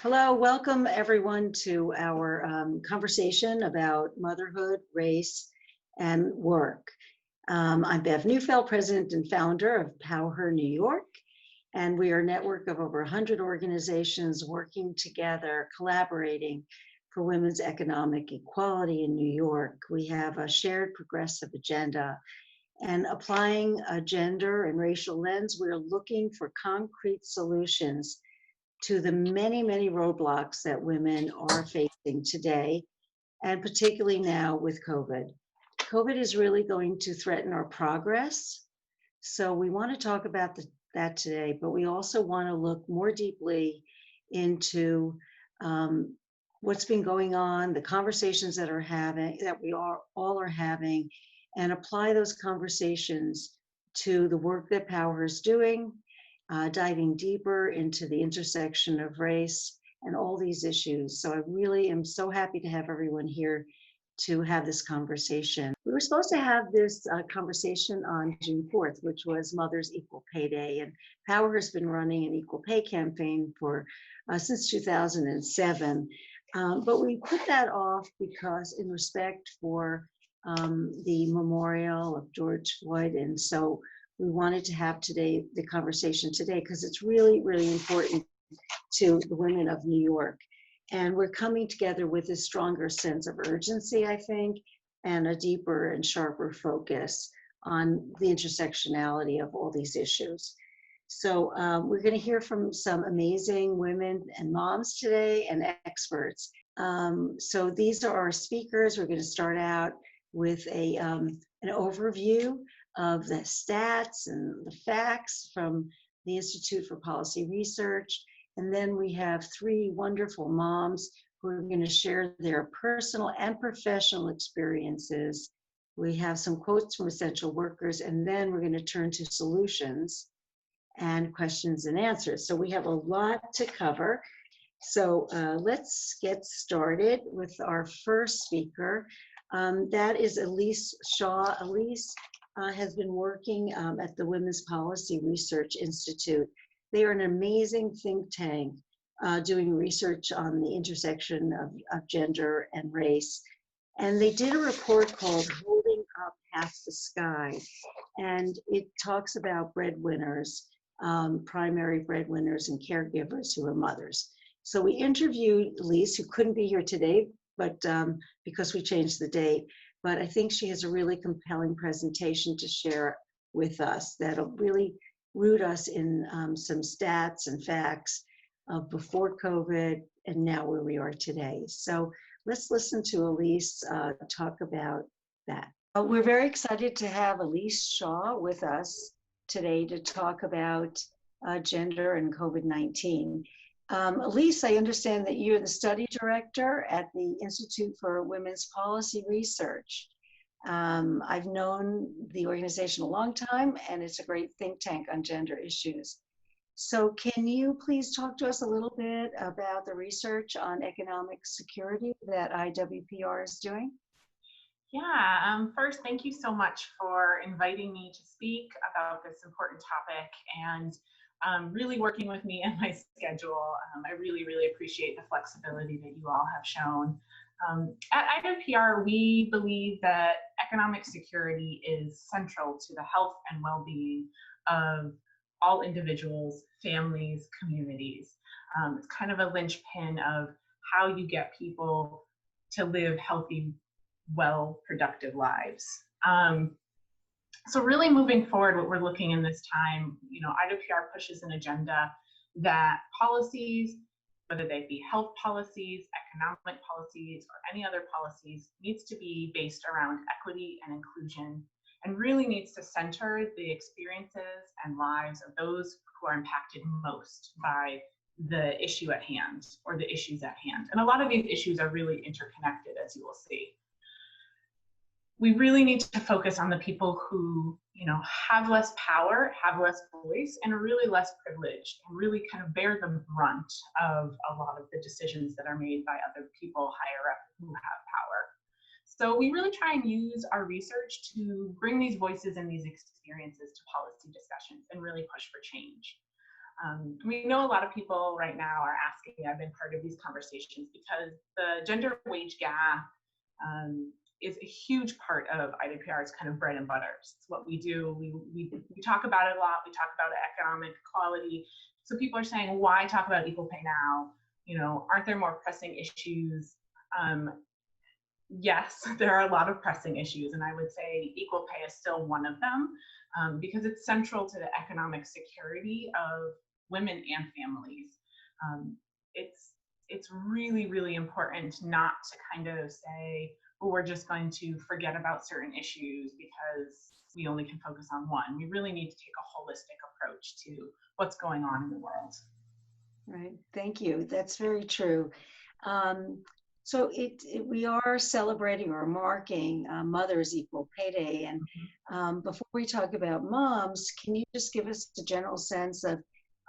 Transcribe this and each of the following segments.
Hello, welcome everyone to our conversation about motherhood, race, and work. I'm Bev Neufeld, president and founder of Her New York, and we are a network of over 100 organizations working together, collaborating for women's economic equality in New York. We have a shared progressive agenda, and applying a gender and racial lens, we're looking for concrete solutions to the many, many roadblocks that women are facing today, and particularly now with COVID. COVID is really going to threaten our progress. So we want to talk about that today, but we also want to look more deeply into what's been going on, the conversations that we all are having, and apply those conversations to the work that Power is doing, diving deeper into the intersection of race and all these issues. So I really am so happy to have everyone here to have this conversation. We were supposed to have this conversation on June 4th, which was Mother's Equal Pay Day, and Power has been running an equal pay campaign for since 2007. But we put that off because in respect for the memorial of George Floyd, and so we wanted to have the conversation today because it's really, really important to the women of New York. And we're coming together with a stronger sense of urgency, I think, and a deeper and sharper focus on the intersectionality of all these issues. So we're going to hear from some amazing women and moms today and experts. So these are our speakers. We're going to start out with an overview of the stats and the facts from the Institute for Policy Research. And then we have three wonderful moms who are going to share their personal and professional experiences. We have some quotes from essential workers, and then we're going to turn to solutions and questions and answers. So we have a lot to cover. So let's get started with our first speaker. That is Elise Shaw. Elise has been working at the Women's Policy Research Institute. They are an amazing think tank doing research on the intersection of gender and race. And they did a report called Holding Up Half the Sky. And it talks about breadwinners, primary breadwinners and caregivers who are mothers. So we interviewed Elise, who couldn't be here today, but because we changed the date. But I think she has a really compelling presentation to share with us that'll really root us in some stats and facts of before COVID and now where we are today. So let's listen to Elise talk about that. We're very excited to have Elise Shaw with us today to talk about gender and COVID-19. Elise, I understand that you're the study director at the Institute for Women's Policy Research. I've known the organization a long time, and it's a great think tank on gender issues. So can you please talk to us a little bit about the research on economic security that IWPR is doing? Yeah, first, thank you so much for inviting me to speak about this important topic and really working with me and my schedule. I really, really appreciate the flexibility that you all have shown. At IWPR, we believe that economic security is central to the health and well-being of all individuals, families, communities. It's kind of a linchpin of how you get people to live healthy, well, productive lives. So really moving forward, what we're looking in this time, IWPR pushes an agenda that policies, whether they be health policies, economic policies, or any other policies, needs to be based around equity and inclusion, and really needs to center the experiences and lives of those who are impacted most by the issue at hand or the issues at hand. And a lot of these issues are really interconnected, as you will see. We really need to focus on the people who, have less power, have less voice, and are really less privileged, and really kind of bear the brunt of a lot of the decisions that are made by other people higher up who have power. So we really try and use our research to bring these voices and these experiences to policy discussions and really push for change. We know a lot of people right now are asking, I've been part of these conversations because the gender wage gap is a huge part of IWPR's kind of bread and butter. It's what we do. We talk about it a lot. We talk about economic equality. So people are saying, why talk about equal pay now? You know, aren't there more pressing issues? Yes, there are a lot of pressing issues, and I would say equal pay is still one of them because it's central to the economic security of women and families. Um, it's really, really important not to kind of say, well, we're just going to forget about certain issues because we only can focus on one. We really need to take a holistic approach to what's going on in the world. Right. Thank you. That's very true. So we are celebrating or marking Mother's Equal Pay Day. And before we talk about moms, can you just give us a general sense of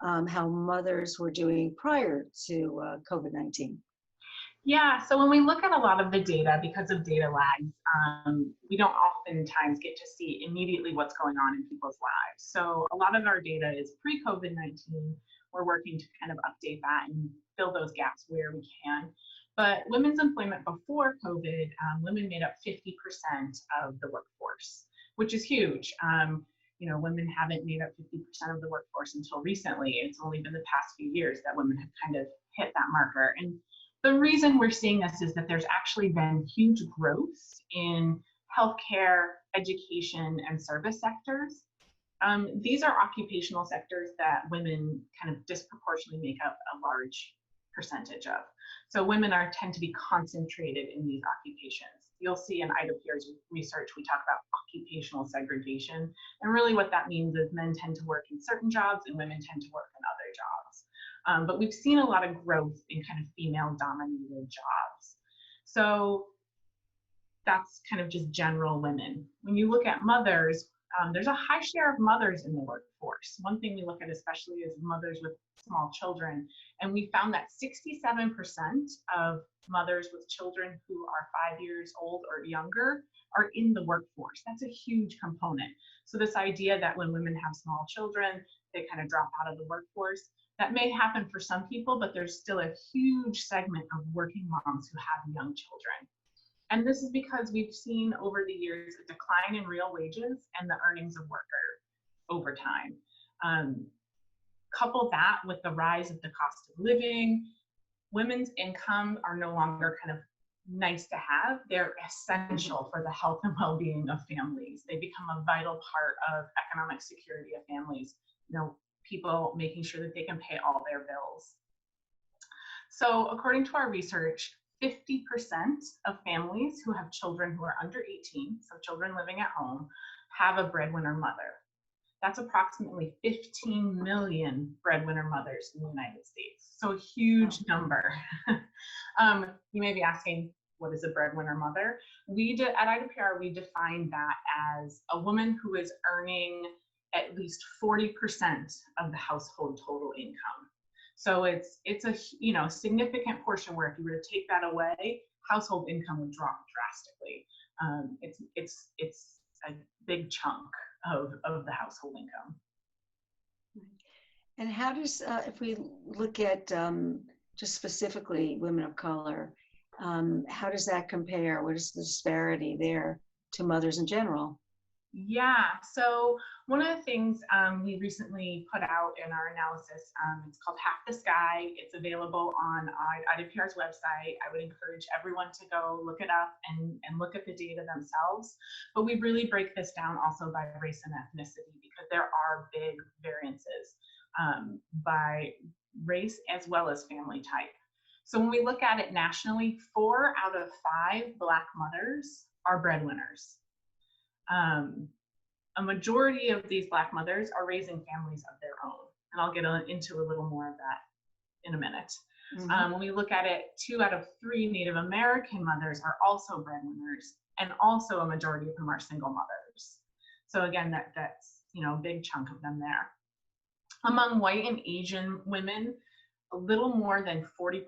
how mothers were doing prior to COVID-19? Yeah, so when we look at a lot of the data, because of data lags, we don't oftentimes get to see immediately what's going on in people's lives. So a lot of our data is pre-COVID-19. We're working to kind of update that and fill those gaps where we can. But women's employment before COVID, women made up 50% of the workforce, which is huge. You know, women haven't made up 50% of the workforce until recently. It's only been the past few years that women have kind of hit that marker. And the reason we're seeing this is that there's actually been huge growth in healthcare, education, and service sectors. These are occupational sectors that women kind of disproportionately make up a large percentage of. So women tend to be concentrated in these occupations. You'll see in IWPR's research, we talk about occupational segregation. And really what that means is men tend to work in certain jobs and women tend to work in other jobs. But we've seen a lot of growth in kind of female-dominated jobs. So that's kind of just general women. When you look at mothers, there's a high share of mothers in the workforce. One thing we look at especially is mothers with small children. And we found that 67% of mothers with children who are 5 years old or younger are in the workforce. That's a huge component. So this idea that when women have small children, they kind of drop out of the workforce, that may happen for some people, but there's still a huge segment of working moms who have young children. And this is because we've seen over the years a decline in real wages and the earnings of worker over time. Couple that with the rise of the cost of living, women's income are no longer kind of nice to have. They're essential for the health and well-being of families. They become a vital part of economic security of families. You know, people making sure that they can pay all their bills. So according to our research, 50% of families who have children who are under 18, so children living at home, have a breadwinner mother. That's approximately 15 million breadwinner mothers in the United States. So a huge number. You may be asking, what is a breadwinner mother? At IWPR, we define that as a woman who is earning at least 40% of the household total income. So it's a significant portion where if you were to take that away, household income would drop drastically. It's a big chunk of the household income. And how does, if we look at just specifically women of color, how does that compare? What is the disparity there to mothers in general? Yeah, so one of the things we recently put out in our analysis, it's called Half the Sky. It's available on IWPR's website. I would encourage everyone to go look it up and look at the data themselves. But we really break this down also by race and ethnicity because there are big variances by race as well as family type. So when we look at it nationally, 4 out of 5 Black mothers are breadwinners. A majority of these Black mothers are raising families of their own. And I'll get into a little more of that in a minute. When we look at it, 2 out of 3 Native American mothers are also breadwinners, and also a majority of them are single mothers. So again, that's a big chunk of them there. Among white and Asian women, a little more than 40%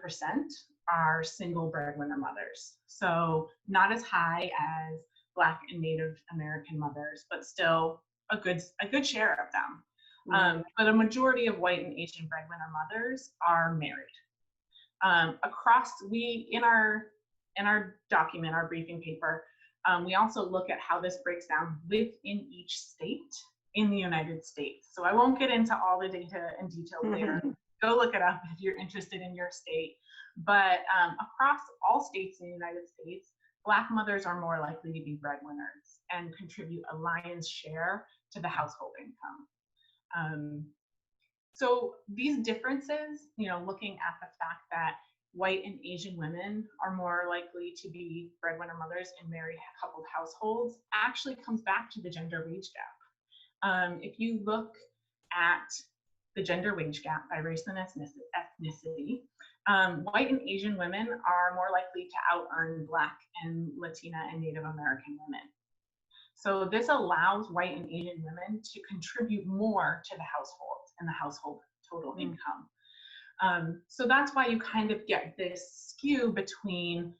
are single breadwinner mothers. So not as high as Black and Native American mothers, but still a good share of them. But a majority of white and Asian breadwinner mothers are married. In our document, our briefing paper, we also look at how this breaks down within each state in the United States. So I won't get into all the data and details there. Go look it up if you're interested in your state. But across all states in the United States, Black mothers are more likely to be breadwinners and contribute a lion's share to the household income. So these differences, looking at the fact that white and Asian women are more likely to be breadwinner mothers in married coupled households, actually comes back to the gender wage gap. If you look at the gender wage gap by race and ethnicity, white and Asian women are more likely to out-earn Black and Latina and Native American women. So this allows white and Asian women to contribute more to the household and the household total income. So that's why you kind of get this skew between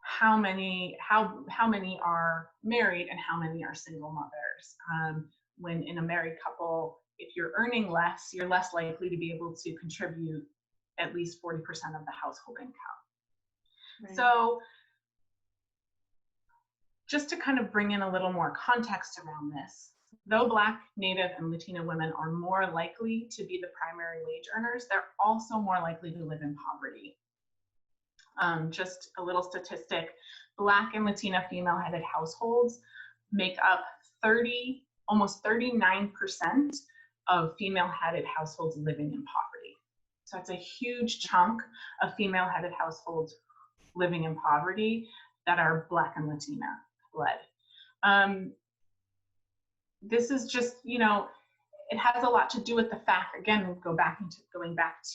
how many are married and how many are single mothers. When in a married couple, if you're earning less, you're less likely to be able to contribute at least 40% of the household income. Right. So just to kind of bring in a little more context around this, though Black, Native, and Latina women are more likely to be the primary wage earners, they're also more likely to live in poverty. Just a little statistic, Black and Latina female-headed households make up almost 39% of female-headed households living in poverty. So it's a huge chunk of female-headed households living in poverty that are Black and Latina led. This is just, it has a lot to do with the fact, again, going back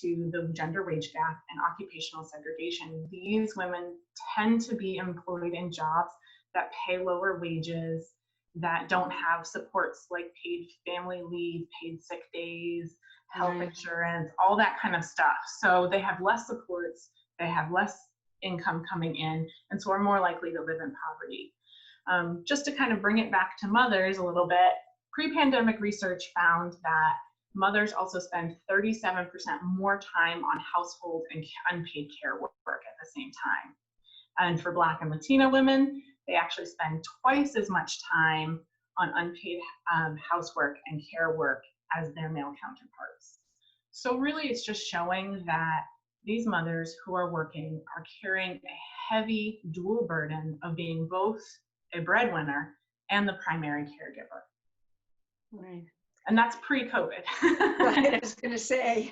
to the gender wage gap and occupational segregation. These women tend to be employed in jobs that pay lower wages, that don't have supports like paid family leave, paid sick days, health insurance, all that kind of stuff. So they have less supports, they have less income coming in, and so are more likely to live in poverty. Just to kind of bring it back to mothers a little bit, pre-pandemic research found that mothers also spend 37% more time on household and unpaid care work at the same time. And for Black and Latina women, they actually spend twice as much time on unpaid housework and care work as their male counterparts. So really it's just showing that these mothers who are working are carrying a heavy dual burden of being both a breadwinner and the primary caregiver. Right. And that's pre-COVID. Right, I was going to say,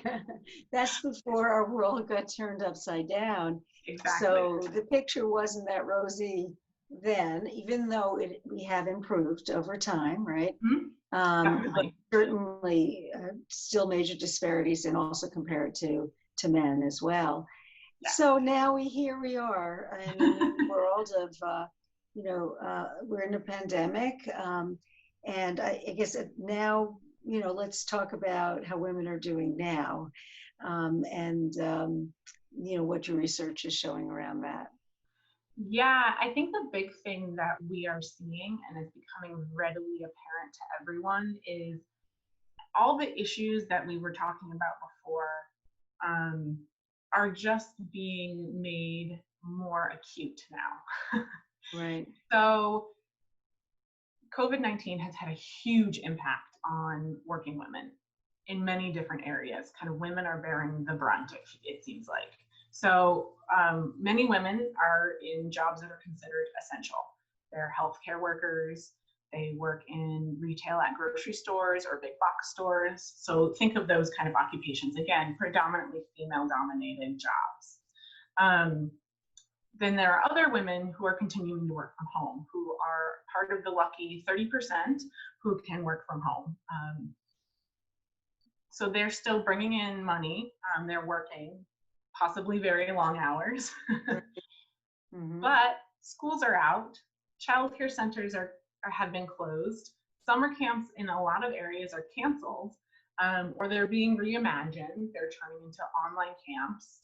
that's before our world got turned upside down. Exactly. So the picture wasn't that rosy then, even though we have improved over time, right? Mm-hmm. But certainly still major disparities, and also compared to men as well. Yeah. So now here we are in a new world of, we're in a pandemic. And I guess now, let's talk about how women are doing now, and what your research is showing around that. Yeah, I think the big thing that we are seeing and is becoming readily apparent to everyone is all the issues that we were talking about before are just being made more acute now. Right. So COVID-19 has had a huge impact on working women in many different areas. Kind of women are bearing the brunt, it seems like. So many women are in jobs that are considered essential. They're healthcare workers, they work in retail at grocery stores or big box stores. So think of those kind of occupations, again, predominantly female-dominated jobs. Then there are other women who are continuing to work from home, who are part of the lucky 30% who can work from home. So they're still bringing in money, they're working, possibly very long hours. Mm-hmm. But schools are out, childcare centers have been closed, summer camps in a lot of areas are canceled, or they're being reimagined, they're turning into online camps.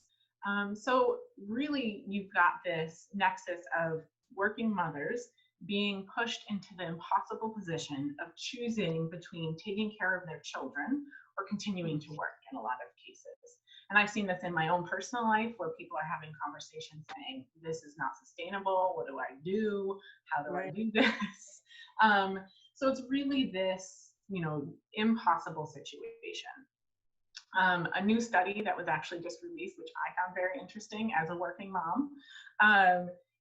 So really, you've got this nexus of working mothers being pushed into the impossible position of choosing between taking care of their children or continuing to work in a lot of cases. And I've seen this in my own personal life where people are having conversations saying, this is not sustainable. What do I do? How do I do this? So it's really this, impossible situation. A new study that was actually just released, which I found very interesting as a working mom,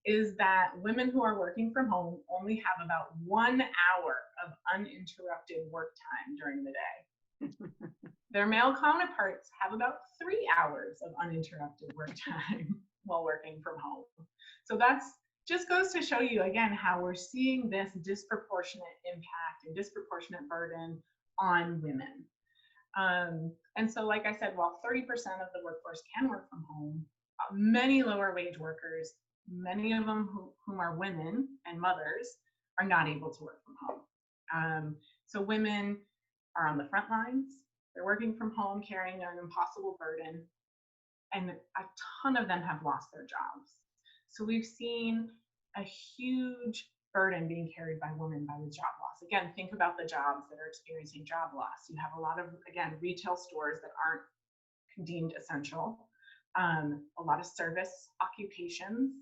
is that women who are working from home only have about 1 hour of uninterrupted work time during the day. Their male counterparts have about 3 hours of uninterrupted work time while working from home. So that's just goes to show you again how we're seeing this disproportionate impact and disproportionate burden on women. And so, like I said, while 30% of the workforce can work from home, many lower wage workers, many of them whom are women and mothers, are not able to work from home. So women are on the front lines. They're working from home, carrying an impossible burden, and a ton of them have lost their jobs. So we've seen a huge burden being carried by women by the job loss. Again, think about the jobs that are experiencing job loss. You have a lot of, again, retail stores that aren't deemed essential, a lot of service occupations,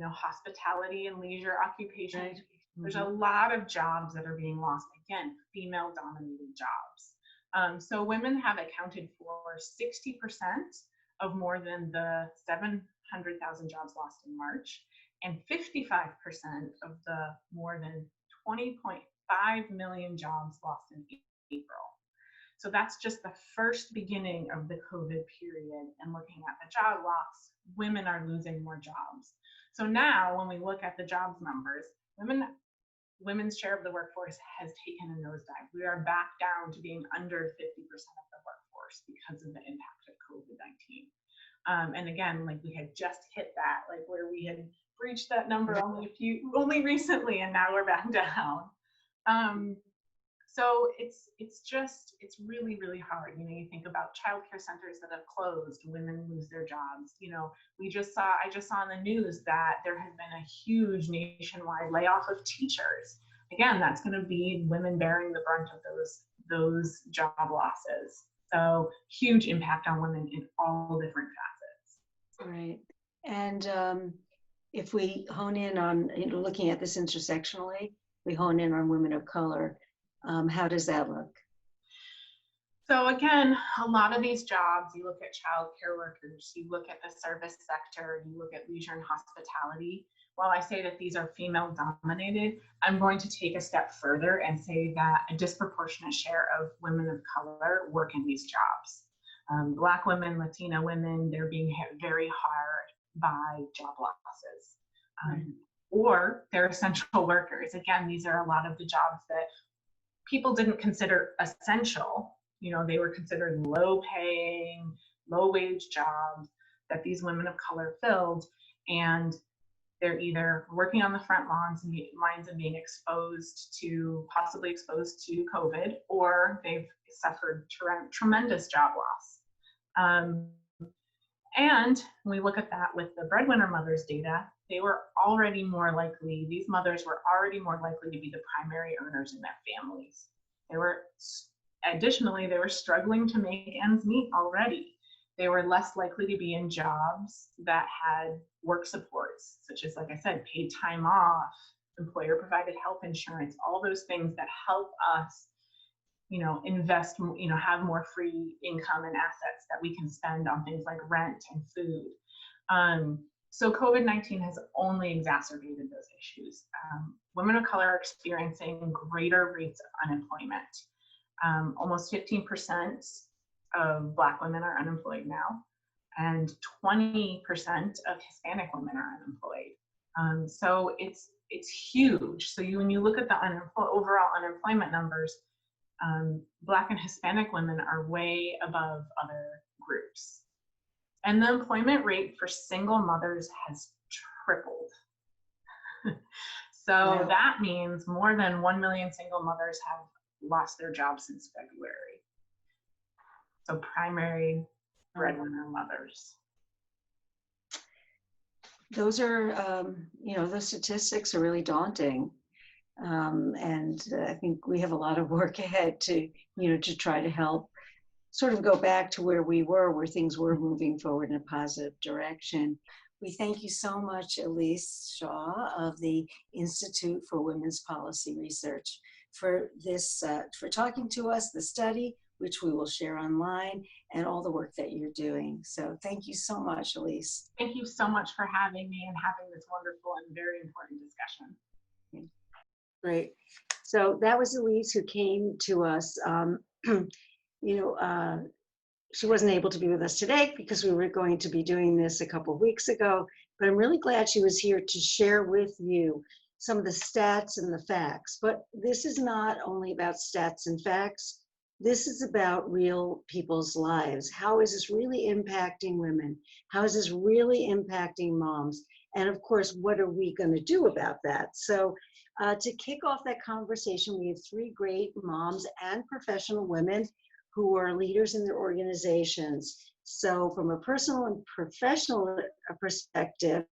hospitality and leisure occupations. Right. There's a lot of jobs that are being lost, again, female-dominated jobs. So women have accounted for 60% of more than the 700,000 jobs lost in March, and 55% of the more than 20.5 million jobs lost in April. So that's just the first beginning of the COVID period. And looking at the job loss, women are losing more jobs. So now when we look at the jobs numbers, women's share of the workforce has taken a nosedive. We are back down to being under 50% of the workforce because of the impact of COVID-19. And again, like we had just hit that, like where we had breached that number only recently, and now we're back down. So it's really, really hard. You think about childcare centers that have closed, women lose their jobs. I just saw in the news that there has been a huge nationwide layoff of teachers. Again, that's going to be women bearing the brunt of those job losses. So huge impact on women in all different facets. Right. And if we hone in on looking at this intersectionally, we hone in on women of color. How does that look? So again, a lot of these jobs, you look at childcare workers, you look at the service sector, you look at leisure and hospitality. While I say that these are female dominated, I'm going to take a step further and say that a disproportionate share of women of color work in these jobs. Black women, Latina women, they're being hit very hard by job losses. Or they're essential workers. Again, these are a lot of the jobs that people didn't consider essential. They were considered low paying, low wage jobs that these women of color filled. And they're either working on the front lines and being possibly exposed to COVID, or they've suffered tremendous job loss. And when we look at that with the breadwinner mothers data, these mothers were already more likely to be the primary earners in their families. Additionally, they were struggling to make ends meet already. They were less likely to be in jobs that had work supports, such as, like I said, paid time off, employer provided health insurance, all those things that help us invest, have more free income and assets that we can spend on things like rent and food. So COVID-19 has only exacerbated those issues. Women of color are experiencing greater rates of unemployment. Almost 15% of Black women are unemployed now, and 20% of Hispanic women are unemployed. So it's huge. So when you look at the overall unemployment numbers, Black and Hispanic women are way above other groups. And the employment rate for single mothers has tripled. So that means more than 1 million single mothers have lost their jobs since February. So primary breadwinner mothers. Those are, those statistics are really daunting. And I think we have a lot of work ahead to, to try to help sort of go back to where we were, where things were moving forward in a positive direction. We thank you so much, Elise Shaw of the Institute for Women's Policy Research, for this, for talking to us, the study, which we will share online, and all the work that you're doing. So thank you so much, Elise. Thank you so much for having me and having this wonderful and very important discussion. Great. So that was Elise who came to us. She wasn't able to be with us today because we were going to be doing this a couple of weeks ago, but I'm really glad she was here to share with you some of the stats and the facts. But this is not only about stats and facts. This is about real people's lives. How is this really impacting women? How is this really impacting moms? And of course, what are we going to do about that? So to kick off that conversation, we have three great moms and professional women who are leaders in their organizations. So from a personal and professional perspective,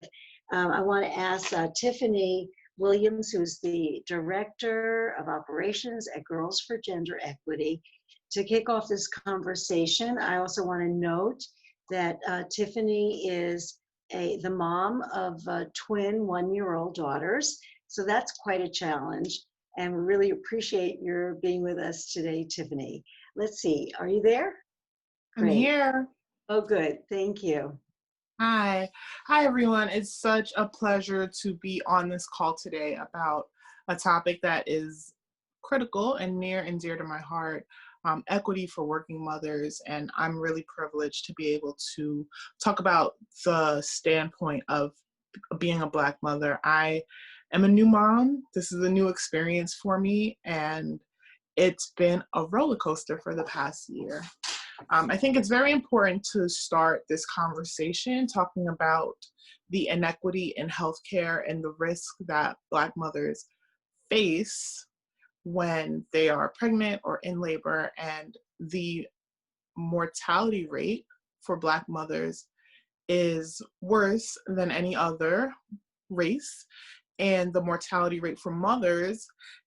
I want to ask Tiffany Williams, who's the Director of Operations at Girls for Gender Equity, to kick off this conversation. I also want to note that Tiffany is the mom of twin one-year-old daughters. So that's quite a challenge. And we really appreciate your being with us today, Tiffany. Let's see, are you there? Great. I'm here. Oh, good, thank you. Hi everyone. It's such a pleasure to be on this call today about a topic that is critical and near and dear to my heart, equity for working mothers. And I'm really privileged to be able to talk about the standpoint of being a Black mother. I am a new mom. This is a new experience for me, and it's been a roller coaster for the past year. I think it's very important to start this conversation talking about the inequity in healthcare and the risk that Black mothers face when they are pregnant or in labor, and the mortality rate for Black mothers is worse than any other race, and the mortality rate for mothers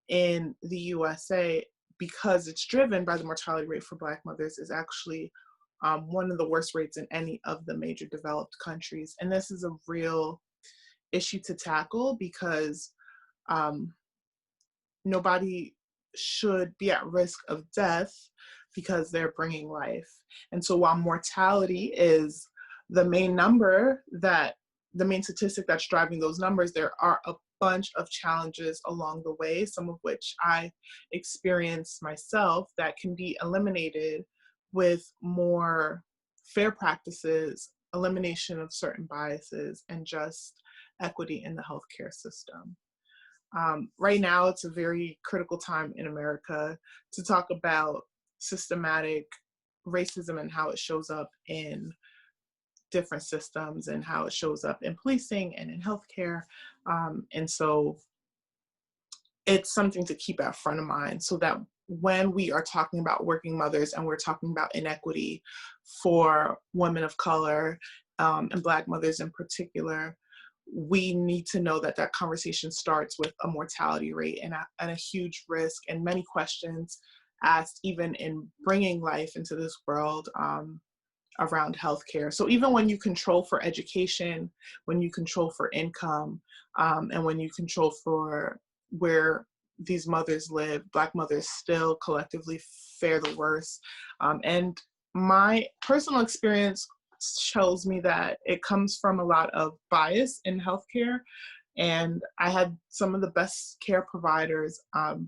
in the USA, because it's driven by the mortality rate for Black mothers, is actually one of the worst rates in any of the major developed countries. And this is a real issue to tackle because nobody should be at risk of death because they're bringing life. And so while mortality is the main statistic that's driving those numbers, there are a bunch of challenges along the way, some of which I experienced myself, that can be eliminated with more fair practices, elimination of certain biases, and just equity in the healthcare system. Right now, it's a very critical time in America to talk about systematic racism and how it shows up in different systems and how it shows up in policing and in healthcare. And so it's something to keep at front of mind, so that when we are talking about working mothers and we're talking about inequity for women of color and Black mothers in particular, we need to know that that conversation starts with a mortality rate and a huge risk and many questions asked even in bringing life into this world around healthcare. So even when you control for education, when you control for income, and when you control for where these mothers live, Black mothers still collectively fare the worst. And my personal experience shows me that it comes from a lot of bias in healthcare. And I had some of the best care providers,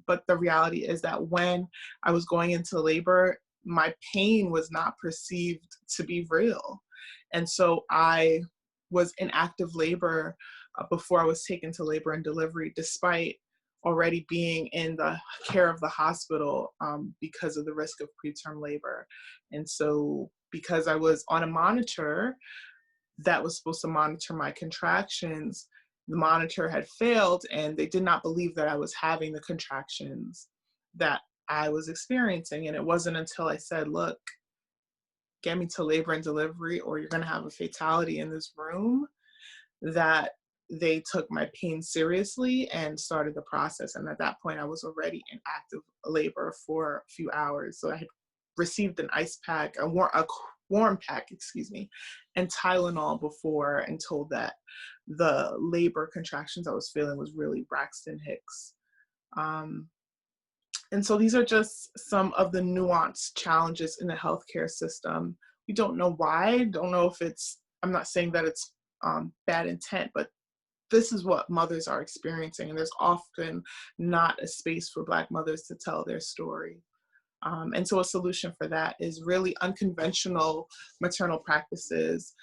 but the reality is that when I was going into labor, my pain was not perceived to be real. And so I was in active labor before I was taken to labor and delivery, despite already being in the care of the hospital because of the risk of preterm labor. And so because I was on a monitor that was supposed to monitor my contractions, the monitor had failed and they did not believe that I was having the contractions that I was experiencing. And it wasn't until I said, look, get me to labor and delivery or you're going to have a fatality in this room, that they took my pain seriously and started the process. And at that point, I was already in active labor for a few hours. So I had received an ice pack, a warm pack, and Tylenol before, and told that the labor contractions I was feeling was really Braxton Hicks. And so these are just some of the nuanced challenges in the healthcare system. We don't know why, don't know if I'm not saying that it's bad intent, but this is what mothers are experiencing. And there's often not a space for Black mothers to tell their story. And so a solution for that is really unconventional maternal practices,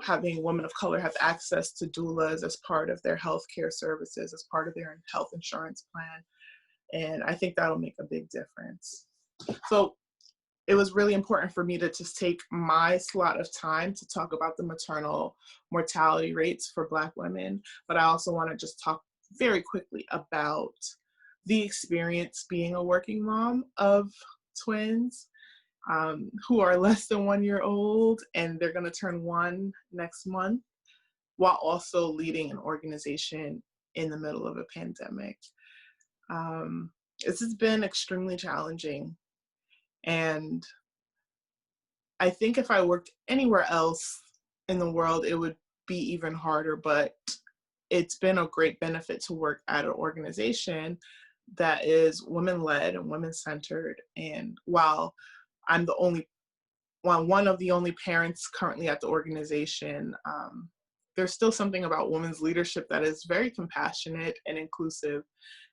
having women of color have access to doulas as part of their healthcare services, as part of their health insurance plan. And I think that'll make a big difference. So it was really important for me to just take my slot of time to talk about the maternal mortality rates for Black women. But I also want to just talk very quickly about the experience being a working mom of twins who are less than 1 year old, and they're going to turn 1 next month, while also leading an organization in the middle of a pandemic. This has been extremely challenging. And I think if I worked anywhere else in the world, it would be even harder, but it's been a great benefit to work at an organization that is women-led and women-centered. And while I'm one of the only parents currently at the organization, there's still something about women's leadership that is very compassionate and inclusive.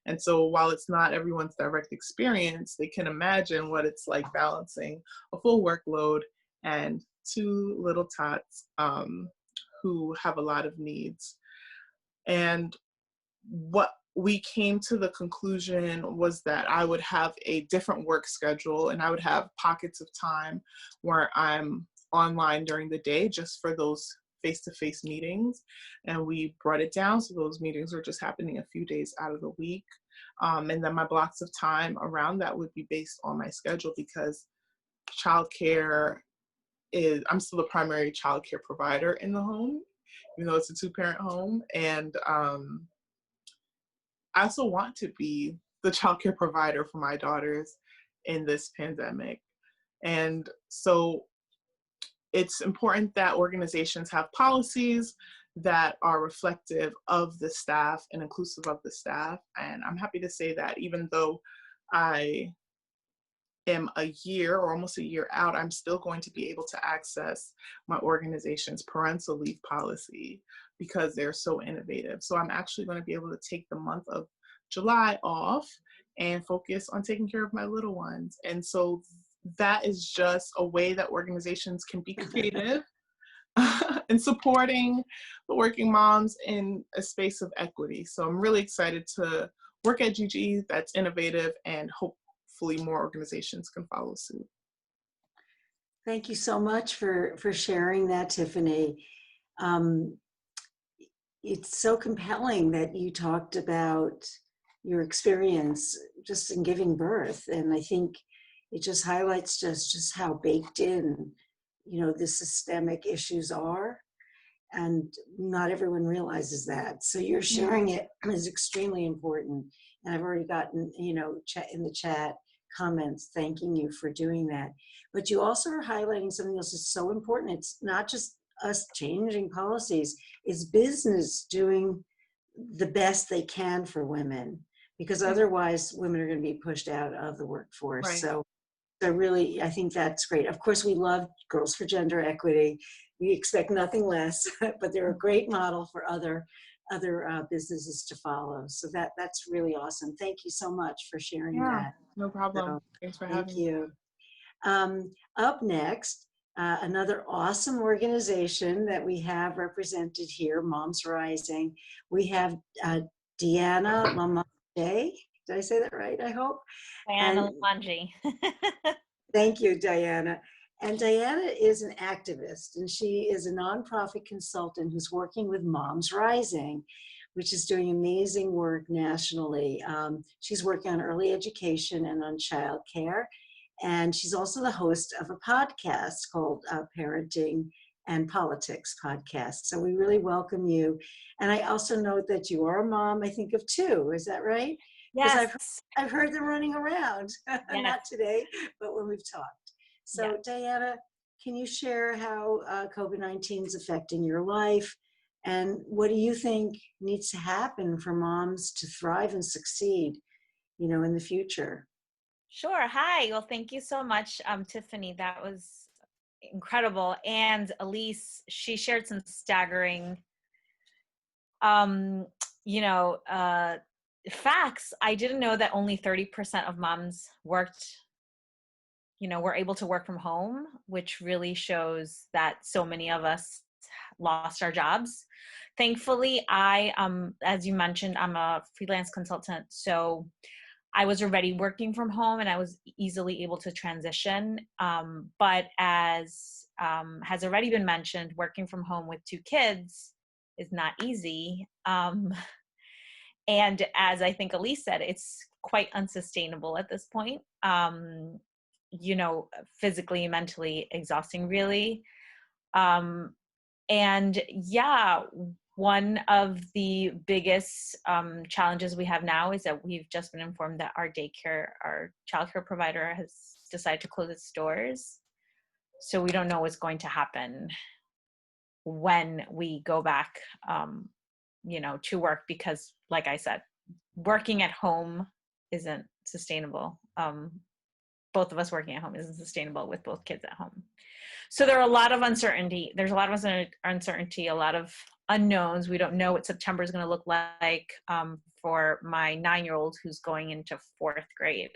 And so while it's not everyone's direct experience, they can imagine what it's like balancing a full workload and 2 little tots who have a lot of needs. And what we came to the conclusion was that I would have a different work schedule, and I would have pockets of time where I'm online during the day just for those face-to-face meetings. And we brought it down so those meetings are just happening a few days out of the week. And then my blocks of time around that would be based on my schedule, because childcare I'm still the primary childcare provider in the home, even though it's a 2-parent home. And I also want to be the childcare provider for my daughters in this pandemic. And so it's important that organizations have policies that are reflective of the staff and inclusive of the staff. And I'm happy to say that even though I am a year or almost a year out, I'm still going to be able to access my organization's parental leave policy because they're so innovative. So I'm actually going to be able to take the month of July off and focus on taking care of my little ones. And so that is just a way that organizations can be creative and supporting the working moms in a space of equity. So I'm really excited to work at GG that's innovative, and hopefully more organizations can follow suit. Thank you so much for sharing that, Tiffany. It's so compelling that you talked about your experience just in giving birth. And I think it just highlights just how baked in, the systemic issues are. And not everyone realizes that. So your sharing it is extremely important. And I've already gotten, in the chat comments thanking you for doing that. But you also are highlighting something else that's so important. It's not just us changing policies, it's business doing the best they can for women, because otherwise women are going to be pushed out of the workforce. Right. So really, I think that's great. Of course, we love Girls for Gender Equity. We expect nothing less, but they're a great model for other businesses to follow. So that's really awesome. Thank you so much for sharing that. No problem. So, Thanks for having me. Thank you. Up next, another awesome organization that we have represented here, Moms Rising. We have Deanna Lamonge. Did I say that right, I hope? Diana Lamonge. Thank you, Diana. And Diana is an activist, and she is a nonprofit consultant who's working with Moms Rising, which is doing amazing work nationally. She's working on early education and on childcare. And she's also the host of a podcast called Parenting and Politics podcast. So we really welcome you. And I also note that you are a mom, I think, of two. Is that right? Because Yes. I've heard them running around, Yes. not today, but when we've talked. So Yes. Diana, can you share how COVID-19 is affecting your life? And what do you think needs to happen for moms to thrive and succeed, in the future? Sure. Hi. Well, thank you so much, Tiffany. That was incredible. And Elise, she shared some staggering, um, you know, uh, facts. I didn't know that only 30% of moms were able to work from home, which really shows that so many of us lost our jobs. Thankfully, as you mentioned, I'm a freelance consultant. So I was already working from home and I was easily able to transition. But as has already been mentioned, working from home with two kids is not easy. And as I think Elise said, it's quite unsustainable at this point. Physically, mentally exhausting, really. And yeah, one of the biggest challenges we have now is that we've just been informed that our childcare provider has decided to close its doors. So we don't know what's going to happen when we go back, to work, because like I said, working at home isn't sustainable. Both of us working at home isn't sustainable with both kids at home. So there are a lot of uncertainty. There's a lot of uncertainty, a lot of unknowns. We don't know what September is going to look like for my 9-year-old who's going into 4th grade.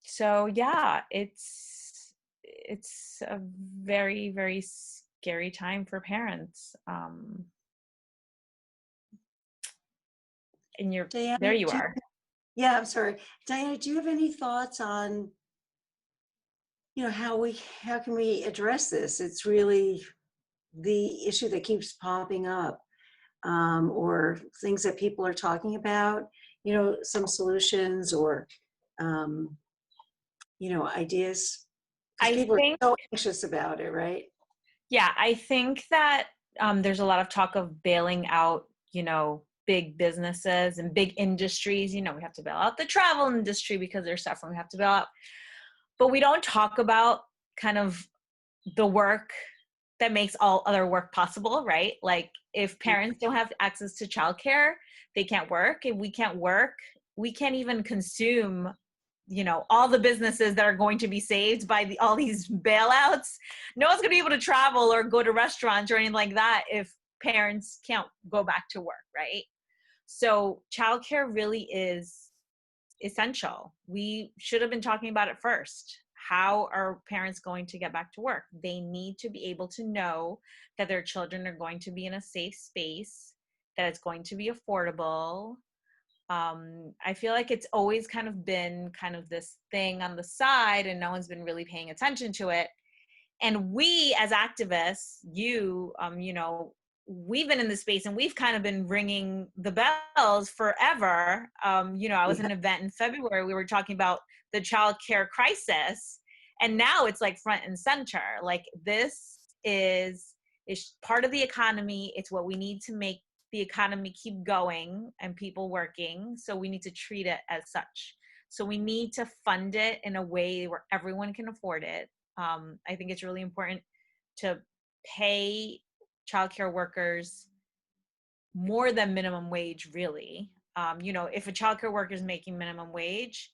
So yeah, it's a very, very scary time for parents. And Diana, there you are. yeah, I'm sorry. Diana, do you have any thoughts on, how can we address this? It's really the issue that keeps popping up, or things that people are talking about, some solutions or, ideas, because I people think, are so anxious about it, right? yeah, I think that there's a lot of talk of bailing out, big businesses and big industries. We have to bail out the travel industry because they're suffering. We have to bail out. But we don't talk about kind of the work that makes all other work possible, right? Like if parents don't have access to childcare, they can't work. If we can't work, we can't even consume, all the businesses that are going to be saved by all these bailouts. No one's going to be able to travel or go to restaurants or anything like that if parents can't go back to work, right? So childcare really is essential. We should have been talking about it first. How are parents going to get back to work? They need to be able to know that their children are going to be in a safe space, that it's going to be affordable. I feel like it's always kind of been kind of this thing on the side and no one's been really paying attention to it. And we as activists, we've been in this space and we've kind of been ringing the bells forever. I was in an event in February, we were talking about the child care crisis, and now it's like front and center. Like this is part of the economy. It's what we need to make the economy keep going and people working. So we need to treat it as such. So we need to fund it in a way where everyone can afford it. I think it's really important to pay childcare workers more than minimum wage, really. If a childcare worker is making minimum wage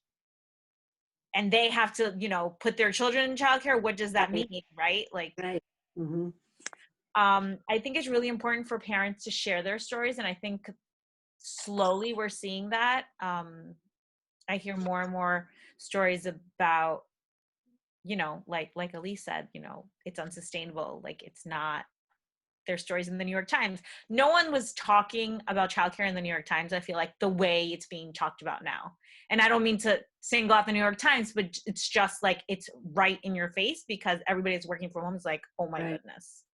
and they have to, put their children in childcare, what does that mean, right? Like, Right. Mm-hmm. I think it's really important for parents to share their stories. And I think slowly we're seeing that. I hear more and more stories about, like Elise said, it's unsustainable. Like it's not, there's stories in the New York Times. No one was talking about childcare in the New York Times, I feel like, the way it's being talked about now. And I don't mean to single out the New York Times, but it's just like, it's right in your face because everybody's working from home. It's like, oh my goodness.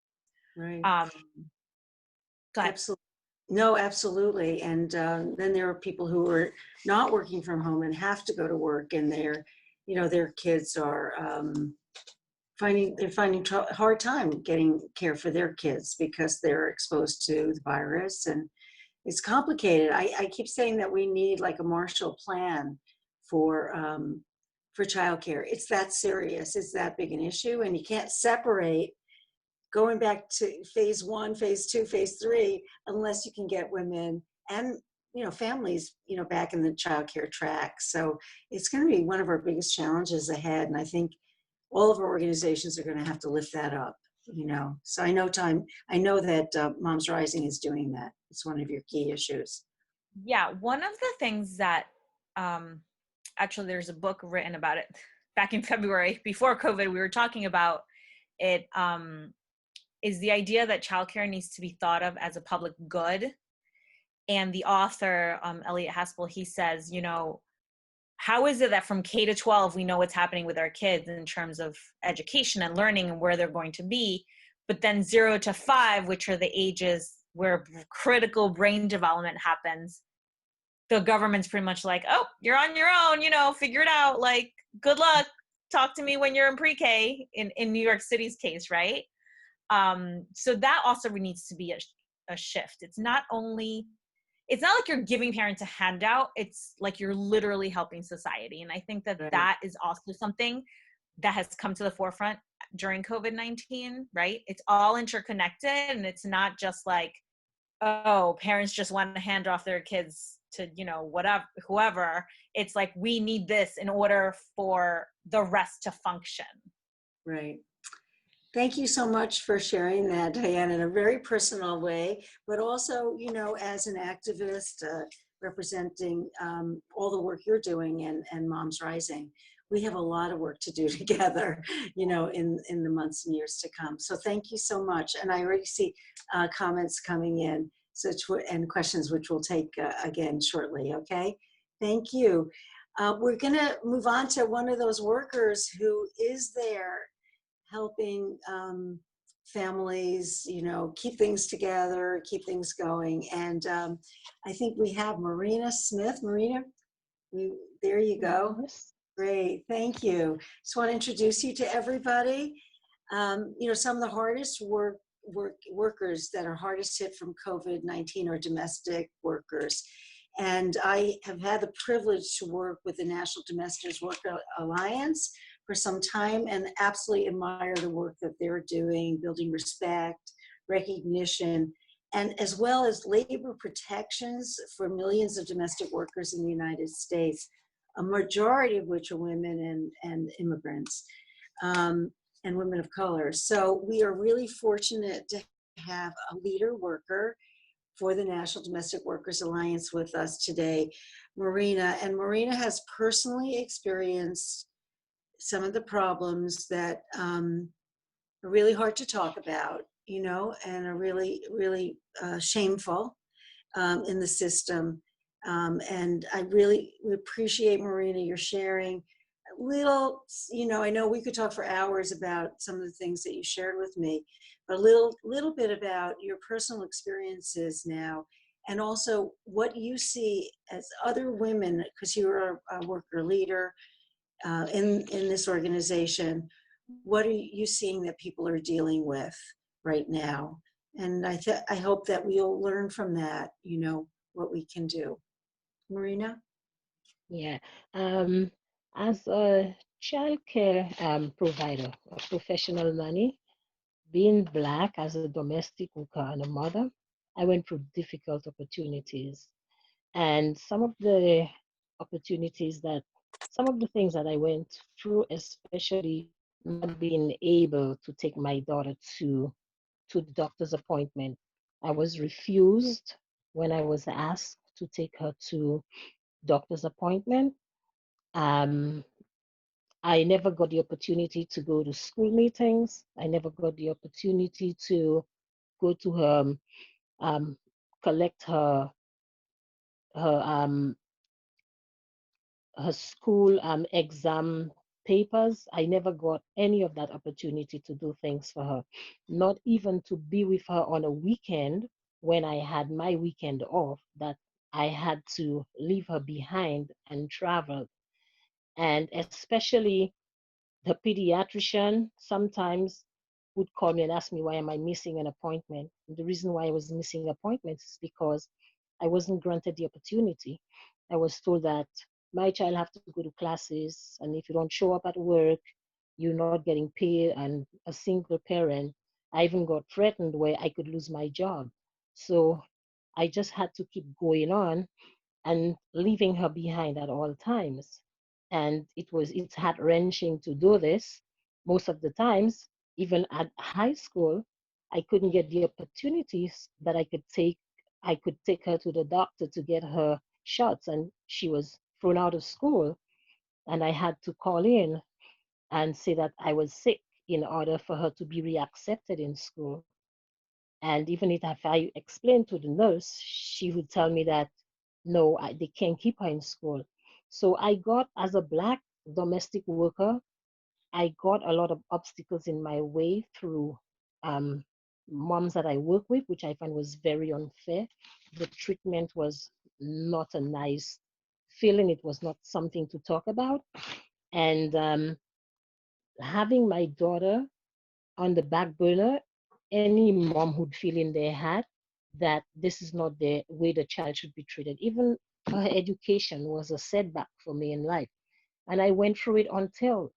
Right. Go ahead. Absolutely. No, absolutely. And then there are people who are not working from home and have to go to work, and their kids are, they're finding hard time getting care for their kids because they're exposed to the virus, and it's complicated. I keep saying that we need like a Marshall Plan for childcare. It's that serious. It's that big an issue, and you can't separate going back to phase one, phase two, phase three, unless you can get women and families back in the childcare track. So it's going to be one of our biggest challenges ahead, and I think all of our organizations are going to have to lift that up. So I know that Moms Rising is doing that. It's one of your key issues. Yeah, one of the things that actually there's a book written about it back in February before COVID. We were talking about it. Is the idea that childcare needs to be thought of as a public good. And the author, Elliot Haspel, he says, how is it that from K to 12, we know what's happening with our kids in terms of education and learning and where they're going to be, but then 0 to 5, which are the ages where critical brain development happens, the government's pretty much like, oh, you're on your own, figure it out. Like, good luck. Talk to me when you're in pre-K in New York City's case, right? So that also needs to be a shift. It's not like you're giving parents a handout. It's like you're literally helping society. And I think that that is also something that has come to the forefront during COVID-19, right? It's all interconnected, and it's not just like, oh, parents just want to hand off their kids to, whoever. It's like, we need this in order for the rest to function. Right. Thank you so much for sharing that, Diane, in a very personal way, but also, as an activist representing all the work you're doing and Moms Rising. We have a lot of work to do together, in the months and years to come. So thank you so much. And I already see comments coming in and questions, which we'll take again shortly, okay? Thank you. We're gonna move on to one of those workers who is there helping families, keep things together, keep things going. And I think we have Marina Smith. Marina, there you go. Yes. Great, thank you. Just want to introduce you to everybody. Some of the hardest workers that are hardest hit from COVID-19 are domestic workers. And I have had the privilege to work with the National Domestic Worker Alliance for some time and absolutely admire the work that they're doing, building respect, recognition, and as well as labor protections for millions of domestic workers in the United States, a majority of which are women and immigrants and women of color. So we are really fortunate to have a leader worker for the National Domestic Workers Alliance with us today, Marina. And Marina has personally experienced some of the problems that are really hard to talk about, and are really, really shameful in the system. And I really appreciate, Marina, your sharing a little, I know we could talk for hours about some of the things that you shared with me, but a little bit about your personal experiences now, and also what you see as other women, because you're a worker leader in this organization. What are you seeing that people are dealing with right now? And I hope that we'll learn from that, what we can do. Marina? Yeah. As a childcare provider, a professional nanny, being Black as a domestic worker and a mother, I went through difficult opportunities. And some of the things that I went through, especially not being able to take my daughter to the doctor's appointment. I was refused when I was asked to take her to doctor's appointment. Um, I never got the opportunity to go to school meetings. I never got the opportunity to go to her, collect her um, her school exam papers. I never got any of that opportunity to do things for her, not even to be with her on a weekend when I had my weekend off, that I had to leave her behind and travel. And especially the pediatrician sometimes would call me and ask me why am I missing an appointment. And the reason why I was missing appointments is because I wasn't granted the opportunity. I was told that my child have to go to classes, and if you don't show up at work, you're not getting paid. And a single parent, I even got threatened where I could lose my job. So I just had to keep going on and leaving her behind at all times. And it's heart wrenching to do this. Most of the times, even at high school, I couldn't get the opportunities that I could take her to the doctor to get her shots, and she was thrown out of school. And I had to call in and say that I was sick in order for her to be reaccepted in school. And even if I explained to the nurse, she would tell me that no, they can't keep her in school. So I got, as a Black domestic worker, I got a lot of obstacles in my way through um, moms that I work with, which I find was very unfair. The treatment was not a nice feeling. It was not something to talk about. And having my daughter on the back burner, any mom would feel in their heart that this is not the way the child should be treated. Even her education was a setback for me in life. And I went through it until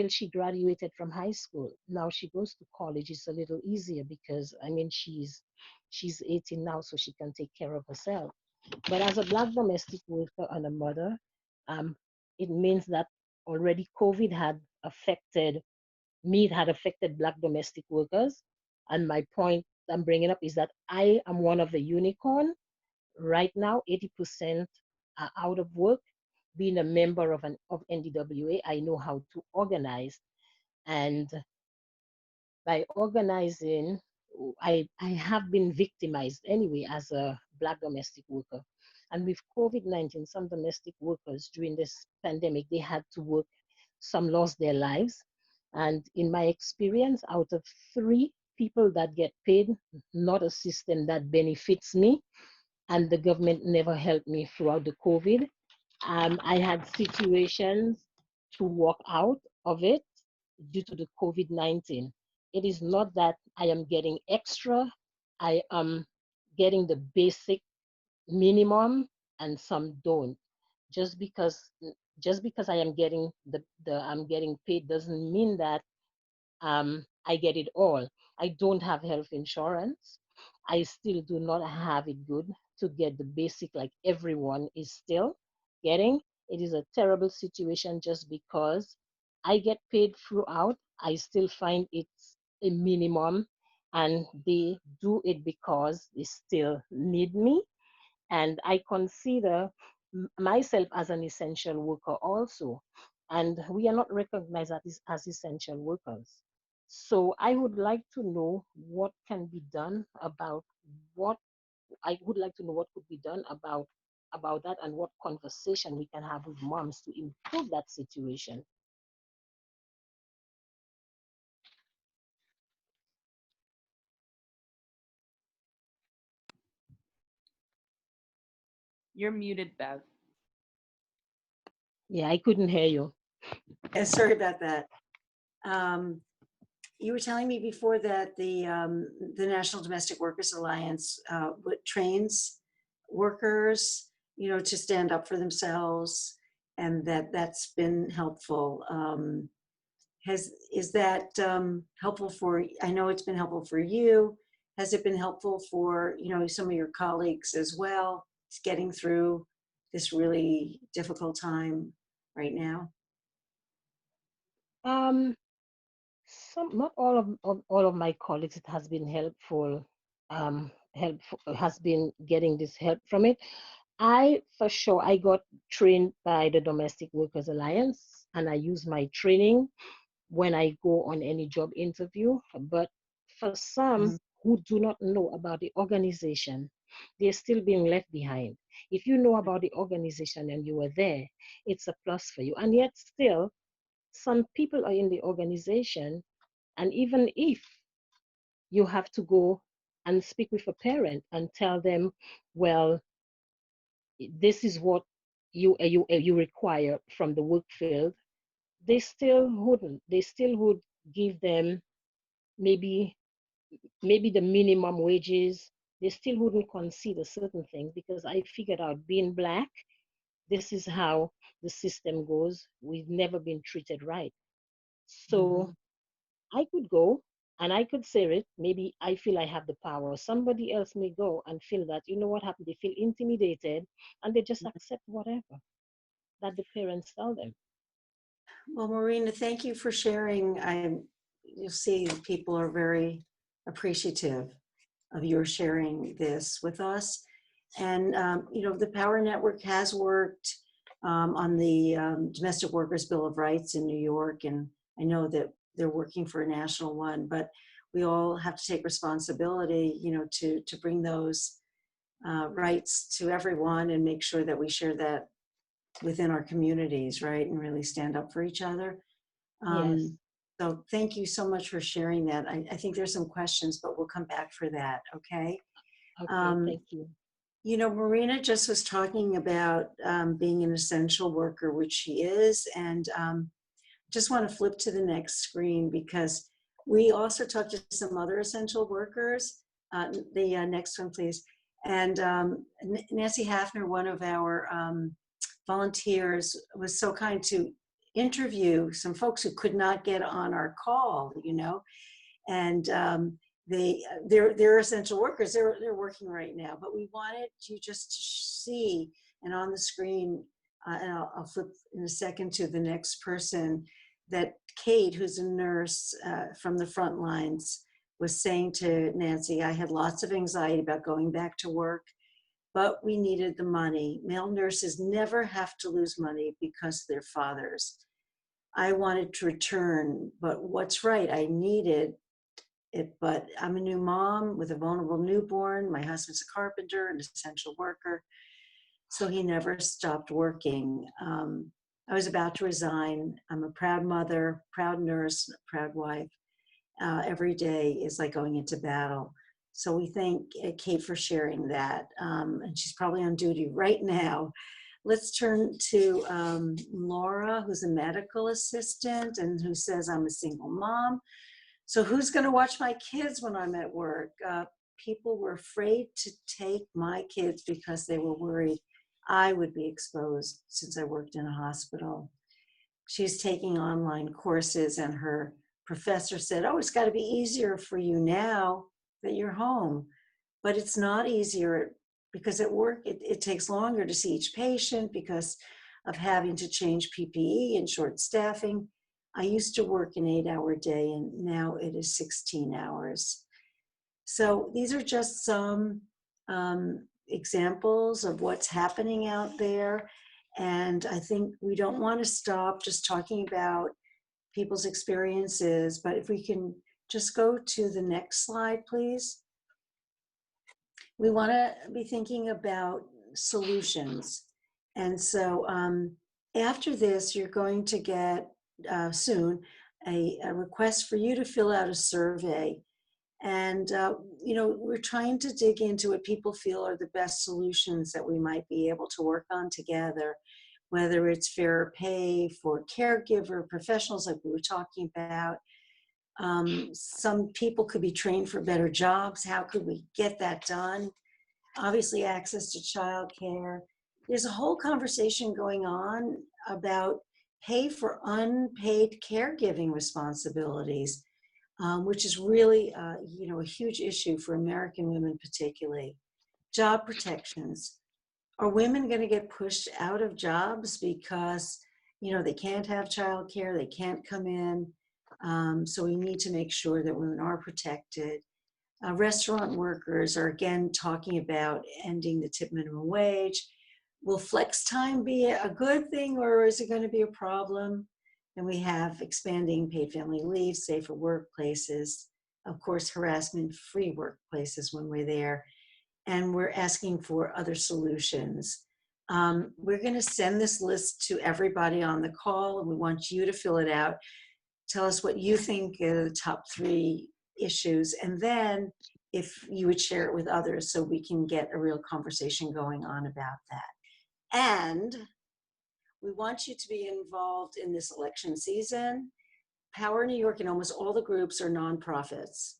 she graduated from high school. Now she goes to college. It's a little easier because I mean she's 18 now, so she can take care of herself. But as a Black domestic worker and a mother, um, it means that already COVID had affected me, it had affected Black domestic workers. And my point I'm bringing up is that I am one of the unicorn. Right now, 80% are out of work. Being a member of NDWA, I know how to organize. And by organizing, I have been victimized anyway as a Black domestic worker. And with COVID-19, some domestic workers during this pandemic, they had to work, some lost their lives. And in my experience, out of 3 people that get paid, not a system that benefits me, and the government never helped me throughout the COVID. I had situations to walk out of it due to the COVID-19. It is not that I am getting extra, I am getting the basic minimum, and some don't. Just because just because I am getting the I'm getting paid doesn't mean that I get it all. I don't have health insurance. I still do not have it good to get the basic like everyone is still getting. It is a terrible situation just because I get paid throughout. I still find it's a minimum, and they do it because they still need me. And I consider myself as an essential worker also. And we are not recognized as essential workers. So I would like to know what can be done about what I would like to know what could be done about that, and what conversation we can have with moms to improve that situation. You're muted, Bev. Yeah, I couldn't hear you. Yeah, sorry about that. You were telling me before that the National Domestic Workers Alliance trains workers, to stand up for themselves, and that's been helpful. Is that helpful for? I know it's been helpful for you. Has it been helpful for some of your colleagues as well? Getting through this really difficult time right now. Um, not all of my colleagues, it has been helpful. Helpful has been getting this help from it. For sure, I got trained by the Domestic Workers Alliance, and I use my training when I go on any job interview. But for some Mhm. who do not know about the organization, they're still being left behind. If you know about the organization and you were there, it's a plus for you. And yet still, some people are in the organization, and even if you have to go and speak with a parent and tell them, well, this is what you require from the work field, they still would give them maybe the minimum wages. They still wouldn't consider certain things because I figured out being black, this is how the system goes. We've never been treated right. So Mhm. I could go and I could say it. Maybe I feel I have the power. Somebody else may go and feel that, you know what happened? They feel intimidated and they just accept whatever that the parents tell them. Well, Marina, thank you for sharing. You'll see people are very appreciative of your sharing this with us. And, the Power Network has worked on the Domestic Workers Bill of Rights in New York. And I know that they're working for a national one, but we all have to take responsibility, to bring those rights to everyone and make sure that we share that within our communities, right? And really stand up for each other. Yes. So thank you so much for sharing that. I think there's some questions, but we'll come back for that, okay? Okay. Um, Thank you. Marina just was talking about being an essential worker, which she is, and just want to flip to the next screen because we also talked to some other essential workers. The next one, please. And Nancy Hafner, one of our volunteers, was so kind to interview some folks who could not get on our call, and they're essential workers. They're working right now, but we wanted you just to see, and on the screen, and I'll flip in a second to the next person, that Kate, who's a nurse from the front lines, was saying to Nancy, I had lots of anxiety about going back to work, but we needed the money. Male nurses never have to lose money because they're fathers. I wanted to return, but what's right, I needed it, but I'm a new mom with a vulnerable newborn. My husband's a carpenter, an essential worker. So he never stopped working. I was about to resign. I'm a proud mother, proud nurse, proud wife. Every day is like going into battle. So we thank Kate for sharing that. And she's probably on duty right now. Let's turn to Laura, who's a medical assistant and who says, I'm a single mom. So who's going to watch my kids when I'm at work? People were afraid to take my kids because they were worried I would be exposed since I worked in a hospital. She's taking online courses and her professor said, oh, it's got to be easier for you now that you're home. But it's not easier because at work it takes longer to see each patient because of having to change PPE and short staffing. I used to work an 8-hour day and now it is 16 hours. So these are just some examples of what's happening out there. And I think we don't want to stop just talking about people's experiences, but if we can just go to the next slide, please. We want to be thinking about solutions. And so after this, you're going to get soon a request for you to fill out a survey. And, we're trying to dig into what people feel are the best solutions that we might be able to work on together, whether it's fairer pay for caregiver professionals like we were talking about. Some people could be trained for better jobs. How could we get that done? Obviously, access to childcare. There's a whole conversation going on about pay for unpaid caregiving responsibilities, which is really, a huge issue for American women particularly. Job protections. Are women going to get pushed out of jobs because, they can't have childcare, they can't come in? So we need to make sure that women are protected. Restaurant workers are again talking about ending the tip minimum wage. Will flex time be a good thing or is it going to be a problem? And we have expanding paid family leave, safer workplaces, of course, harassment-free workplaces when we're there. And we're asking for other solutions. We're going to send this list to everybody on the call, and we want you to fill it out. Tell us what you think are the top 3 issues, and then if you would share it with others so we can get a real conversation going on about that. And We want you to be involved in this election season. Power New York and almost all the groups are nonprofits.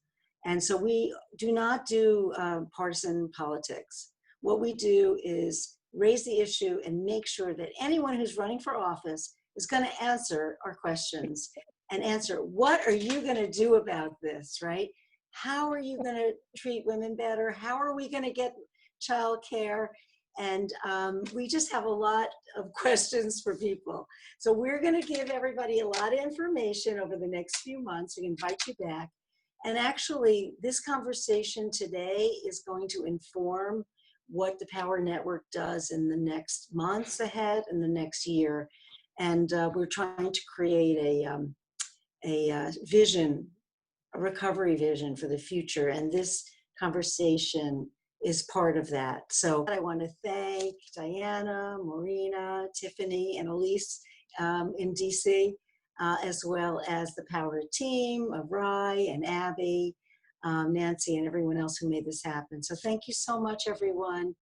And so we do not do partisan politics. What we do is raise the issue and make sure that anyone who's running for office is going to answer our questions and answer, what are you going to do about this, right? How are you going to treat women better? How are we going to get childcare? And we just have a lot of questions for people. So we're going to give everybody a lot of information over the next few months. We invite you back. And actually, this conversation today is going to inform what the Power Network does in the next months ahead and the next year. And we're trying to create a vision, a recovery vision for the future. And this conversation is part of that. So I want to thank Diana, Marina, Tiffany, and Elise in DC, as well as the Power team of Rye and Abby, Nancy, and everyone else who made this happen. So thank you so much, everyone.